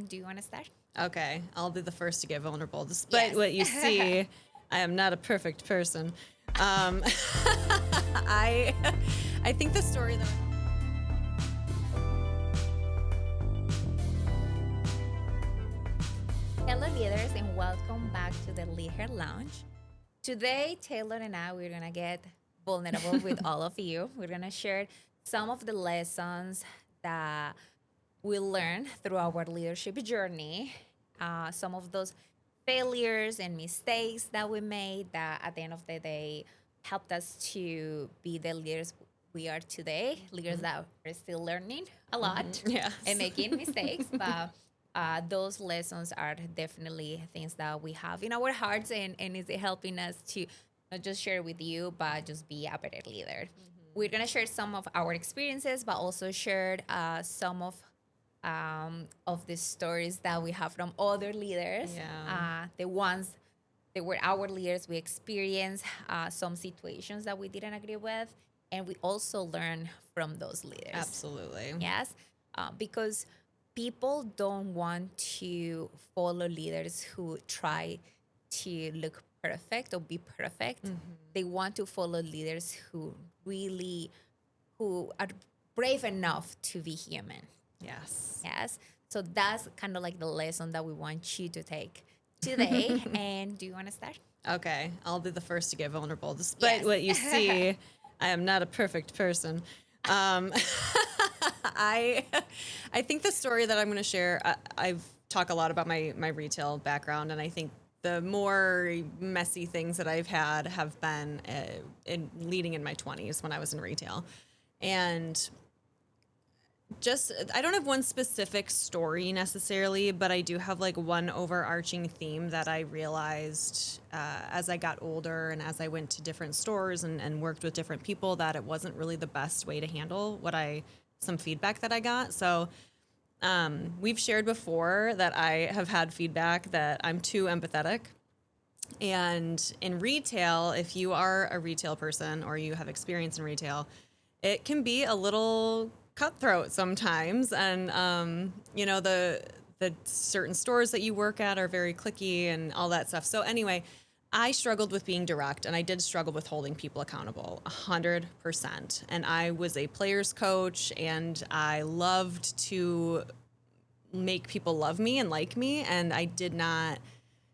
do you want to start? Okay, I'll be the first to get vulnerable. Despite Yes. what you see, I am not a perfect person. I think the story that Hello, leaders, and welcome back to the LeadHer Lounge. Today, Taylor and I, we're going to get vulnerable with all of you. We're going to share some of the lessons that we learned through our leadership journey, some of those failures and mistakes that we made that at the end of the day helped us to be the leaders we are today, leaders that are still learning a lot yes. and making mistakes. But those lessons are definitely things that we have in our hearts and is helping us to not just share with you, but just be a better leader. We're going to share some of our experiences, but also share some of the stories that we have from other leaders. Yeah. The ones that were our leaders, we experienced some situations that we didn't agree with, and we also learn from those leaders. Absolutely. Yes, because people don't want to follow leaders who try to look perfect or be perfect. They want to follow leaders who are brave enough to be human. Yes. Yes. So that's kind of like the lesson that we want you to take today. And do you want to start? Okay, I'll be the first to get vulnerable. Despite Yes. what you see, I am not a perfect person. I think the story that I'm going to share, I've talked a lot about my retail background, and I think the more messy things that I've had have been leading in my 20s when I was in retail. And I don't have one specific story necessarily, but I do have like one overarching theme that I realized as I got older and as I went to different stores and worked with different people, that it wasn't really the best way to handle some feedback that I got. So we've shared before that I have had feedback that I'm too empathetic. And in retail, if you are a retail person or you have experience in retail, it can be a little cutthroat sometimes. And, the certain stores that you work at are very cliquey and all that stuff. So anyway, I struggled with being direct, and I did struggle with holding people accountable 100%. And I was a player's coach, and I loved to make people love me and like me. And I did not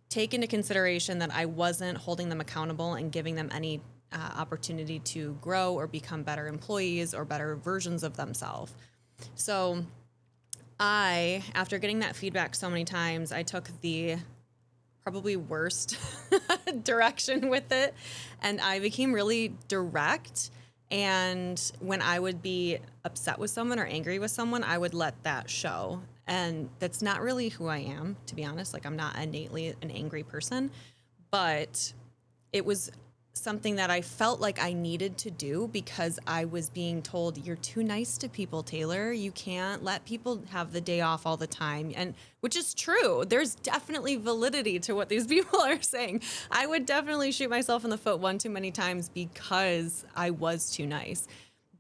take into consideration that I wasn't holding them accountable and giving them any opportunity to grow or become better employees or better versions of themselves. So after getting that feedback so many times, I took the probably worst direction with it, and I became really direct. And when I would be upset with someone or angry with someone, I would let that show. And that's not really who I am, to be honest. Like, I'm not innately an angry person, but it was something that I felt like I needed to do because I was being told, you're too nice to people, Taylor. You can't let people have the day off all the time. And which is true. There's definitely validity to what these people are saying. I would definitely shoot myself in the foot one too many times because I was too nice.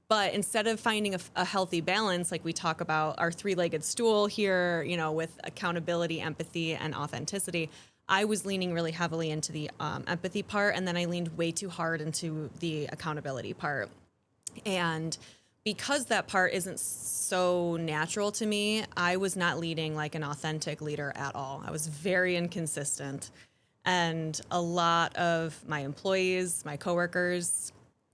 But instead of finding a healthy balance, like we talk about our three-legged stool here, with accountability, empathy, and authenticity, I was leaning really heavily into the empathy part, and then I leaned way too hard into the accountability part. And because that part isn't so natural to me, I was not leading like an authentic leader at all. I was very inconsistent. And a lot of my employees, my coworkers,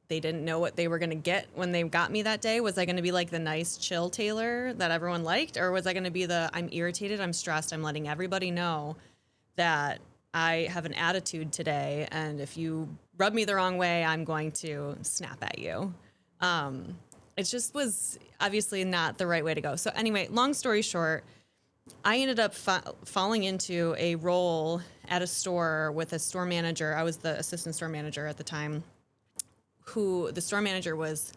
they didn't know what they were going to get when they got me that day. Was I going to be like the nice, chill Taylor that everyone liked? Or was I going to be I'm irritated, I'm stressed, I'm letting everybody know that I have an attitude today, and if you rub me the wrong way, I'm going to snap at you. It just was obviously not the right way to go. So anyway, long story short, I ended up falling into a role at a store with a store manager. I was the assistant store manager at the time, who the store manager was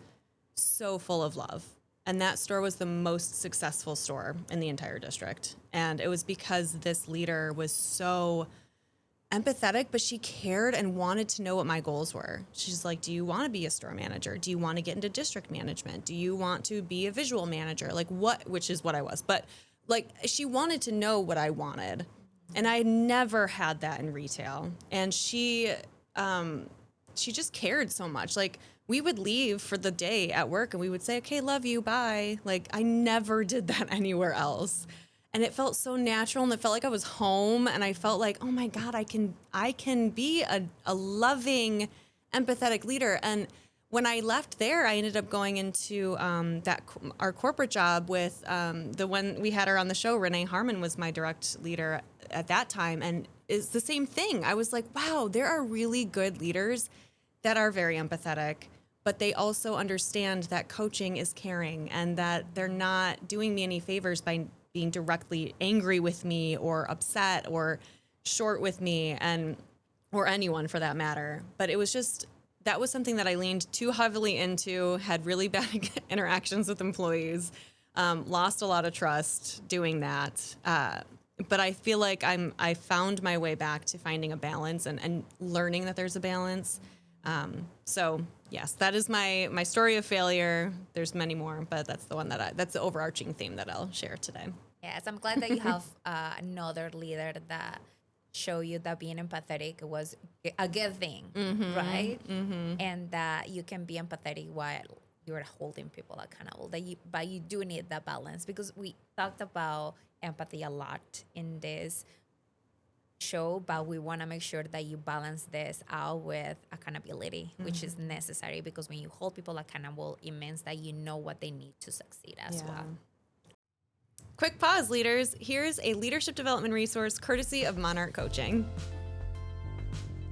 so full of love. And that store was the most successful store in the entire district. And it was because this leader was so empathetic, but she cared and wanted to know what my goals were. She's like, do you want to be a store manager? Do you want to get into district management? Do you want to be a visual manager? Like what, which is what I was. But like she wanted to know what I wanted. And I never had that in retail. And she just cared so much. Like we would leave for the day at work and we would say, okay, love you, bye. Like I never did that anywhere else. And it felt so natural and it felt like I was home and I felt like, oh my God, I can be a loving, empathetic leader. And when I left there, I ended up going into our corporate job with the one we had her on the show. Renee Harmon was my direct leader at that time, and it's the same thing. I was like, wow, there are really good leaders that are very empathetic, but they also understand that coaching is caring and that they're not doing me any favors by being directly angry with me or upset or short with me or anyone for that matter. But it was just that was something that I leaned too heavily into, had really bad interactions with employees, lost a lot of trust doing that. But I feel like I found my way back to finding a balance and learning that there's a balance. So yes, that is my story of failure. There's many more, but that's the one that's the overarching theme that I'll share today. Yes, I'm glad that you have another leader that show you that being empathetic was a good thing, right? And that you can be empathetic while you're holding people accountable. But you do need that balance because we talked about empathy a lot in this show, but we want to make sure that you balance this out with accountability, which is necessary because when you hold people accountable, it means that you know what they need to succeed as well. Quick pause, leaders. Here's a leadership development resource courtesy of Monarch Coaching.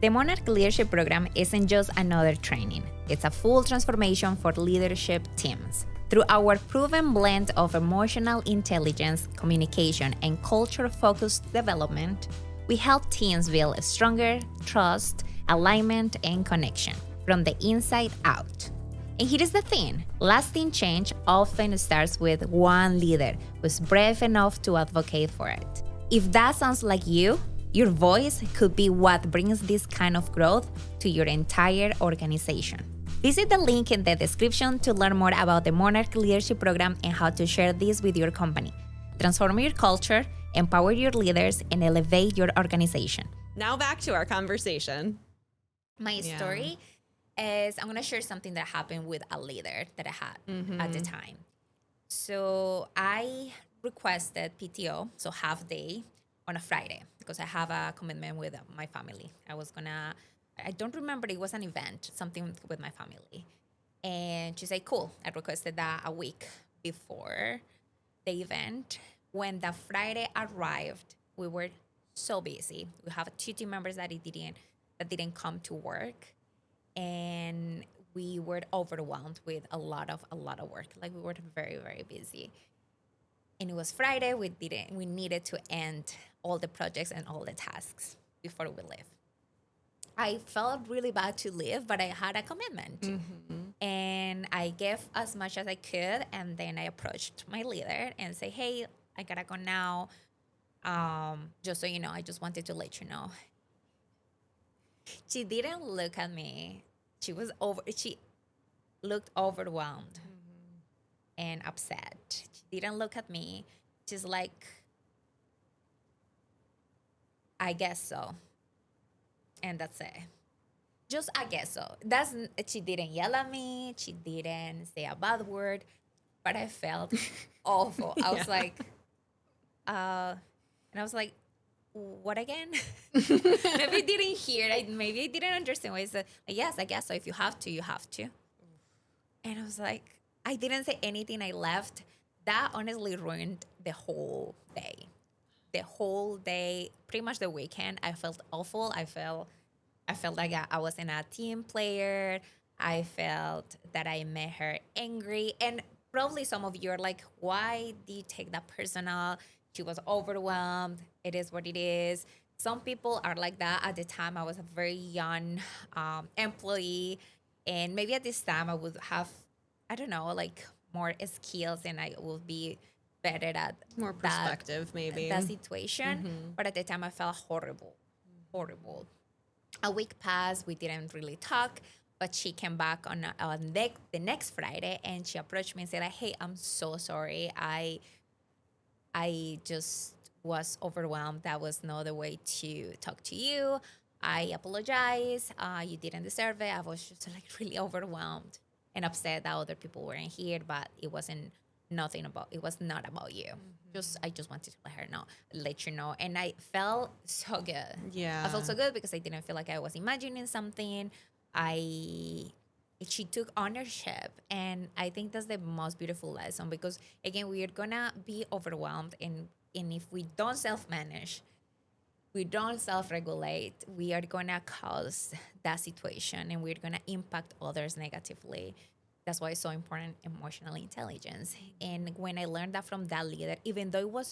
The Monarch Leadership Program isn't just another training. It's a full transformation for leadership teams. Through our proven blend of emotional intelligence, communication, and culture-focused development, we help teams build stronger trust, alignment, and connection from the inside out. And here is the thing, lasting change often starts with one leader who's brave enough to advocate for it. If that sounds like you, your voice could be what brings this kind of growth to your entire organization. Visit the link in the description to learn more about the Monarch Leadership Program and how to share this with your company. Transform your culture, empower your leaders, and elevate your organization. Now back to our conversation. My story is I'm going to share something that happened with a leader that I had at the time. So I requested PTO, so half day on a Friday because I have a commitment with my family. I don't remember, it was an event, something with my family. And she said, cool. I requested that a week before the event. When the Friday arrived, we were so busy. We have 2 team members that didn't come to work. And we were overwhelmed with a lot of work. Like we were very, very busy. And it was Friday. We needed to end all the projects and all the tasks before we leave. I felt really bad to leave, but I had a commitment. And I gave as much as I could. And then I approached my leader and say, hey, I gotta go now. Just so you know, I just wanted to let you know. She didn't look at me. She looked overwhelmed and upset. She didn't look at me. She's like, I guess so. And that's it. Just I guess so. She didn't yell at me. She didn't say a bad word, but I felt awful. I was like, and I was like, what again? Maybe I didn't hear it. Maybe I didn't understand what I said. Yes, I guess so. If you have to, you have to. And I was like, I didn't say anything. I left. That honestly ruined the whole day. The whole day, pretty much the weekend, I felt awful. I felt like I wasn't a team player. I felt that I made her angry. And probably some of you are like, why do you take that personal? She was overwhelmed. It is what it is. Some people are like that. At the time, I was a very young employee. And maybe at this time, I would have, I don't know, like more skills and I would be better at More perspective, maybe. That situation. But at the time, I felt horrible. A week passed. We didn't really talk. But she came back on the next Friday and she approached me and said, like, hey, I'm so sorry. I just was overwhelmed. That was not the way to talk to you. I apologize. You didn't deserve it. I was just like really overwhelmed and upset that other people weren't here, but it wasn't nothing about it was not about you. Just I just wanted to let you know. And I felt so good. I Yeah. felt so good because I didn't feel like I was imagining something. I she took ownership, and I think that's the most beautiful lesson, because again we are gonna be overwhelmed, and if we don't self-manage, we don't self-regulate, we are gonna cause that situation, and we're gonna impact others negatively. That's why it's so important, emotional intelligence. And when I learned that from that leader, even though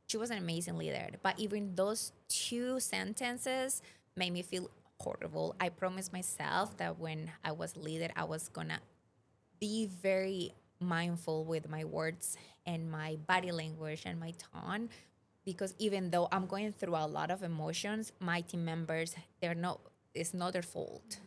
she was an amazing leader, but even those two sentences made me feel horrible. I promised myself that when I was leader, I was gonna be very mindful with my words and my body language and my tone, because even though I'm going through a lot of emotions, my team members, they're not it's not their fault.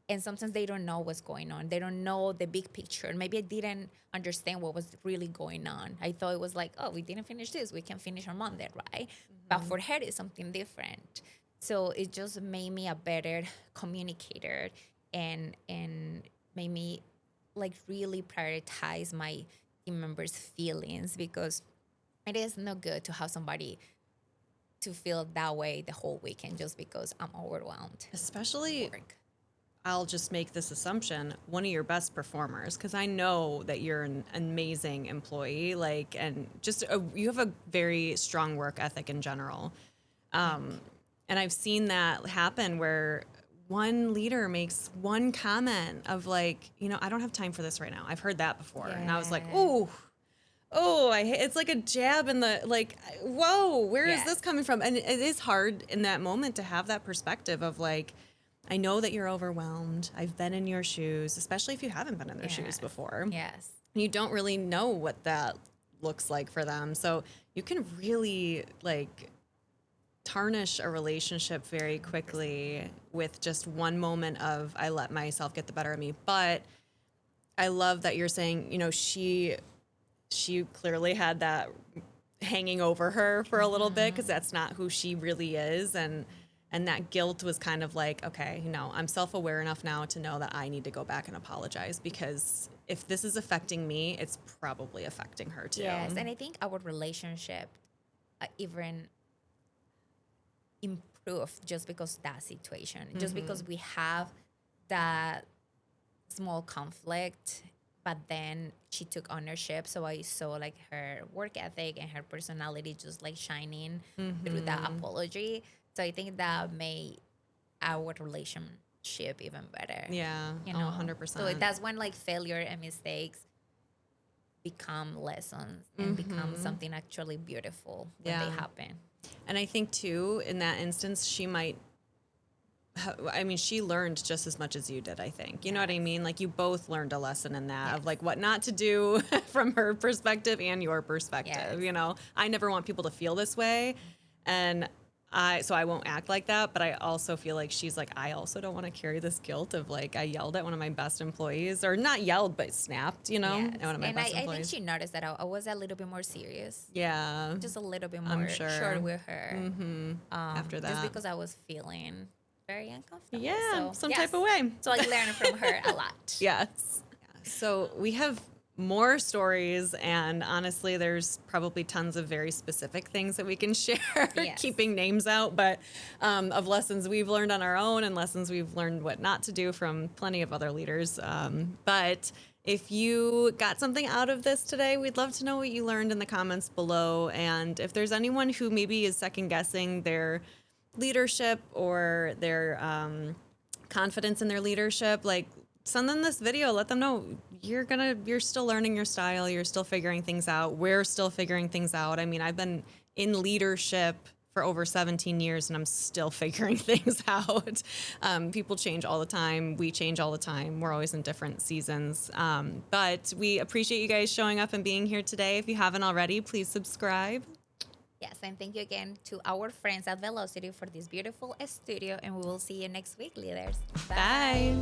And sometimes they don't know what's going on. They don't know the big picture. Maybe I didn't understand what was really going on. I thought it was like, oh, we didn't finish this, we can finish on Monday, right? But for her it's something different. So it just made me a better communicator, and made me like really prioritize my team members' feelings, because it is not good to have somebody to feel that way the whole weekend just because I'm overwhelmed. Especially, Work. I'll just make this assumption, one of your best performers, because I know that you're an amazing employee, like, and just you have a very strong work ethic in general. And I've seen that happen where one leader makes one comment of like, I don't have time for this right now. I've heard that before. And I was like, Yeah. ooh, it's like a jab in the, like, whoa, where is Yes. this coming from? And it is hard in that moment to have that perspective of like, I know that you're overwhelmed. I've been in your shoes, especially if you haven't been in their shoes Yes. before. Yes. And you don't really know what that looks like for them. So you can really like tarnish a relationship very quickly with just one moment of I let myself get the better of me. But I love that you're saying, she clearly had that hanging over her for a little bit because that's not who she really is, and that guilt was kind of like, okay, I'm self-aware enough now to know that I need to go back and apologize, because if this is affecting me, it's probably affecting her too. Yes. And I think our relationship even improved just because that situation, just because we have that small conflict, but then she took ownership. So I saw like her work ethic and her personality just like shining through that apology. So I think that made our relationship even better. Yeah. You Oh, know, 100%. so that's when like failure and mistakes become lessons and become something actually beautiful when they Yeah. happen. And I think too, in that instance, she learned just as much as you did, I think. You know what I mean? Like you both learned a lesson in that of like what not to do from her perspective and your perspective. Yes. I never want people to feel this way. And so I won't act like that, but I also feel like she's like, I also don't want to carry this guilt of like, I yelled at one of my best employees, or not yelled, but snapped, Yes. at one of my And best I think employees. she noticed that I was a little bit more serious, Yeah. just a little bit I'm more sure. short with her. After that. Just because I was feeling very uncomfortable. Yeah, So, some yes. type of way. So I learned from her a lot. Yes. So we have more stories, and honestly, there's probably tons of very specific things that we can share, Yes. keeping names out, but of lessons we've learned on our own and lessons we've learned what not to do from plenty of other leaders. But if you got something out of this today, we'd love to know what you learned in the comments below. And if there's anyone who maybe is second guessing their leadership or their confidence in their leadership, like send them this video, let them know you're still learning your style, you're still figuring things out, we're still figuring things out. I mean, I've been in leadership for over 17 years and I'm still figuring things out. People change all the time, we change all the time, we're always in different seasons, but we appreciate you guys showing up and being here today. If you haven't already, please subscribe. Yes, and thank you again to our friends at Velocity for this beautiful studio, and we will see you next week, leaders. Bye.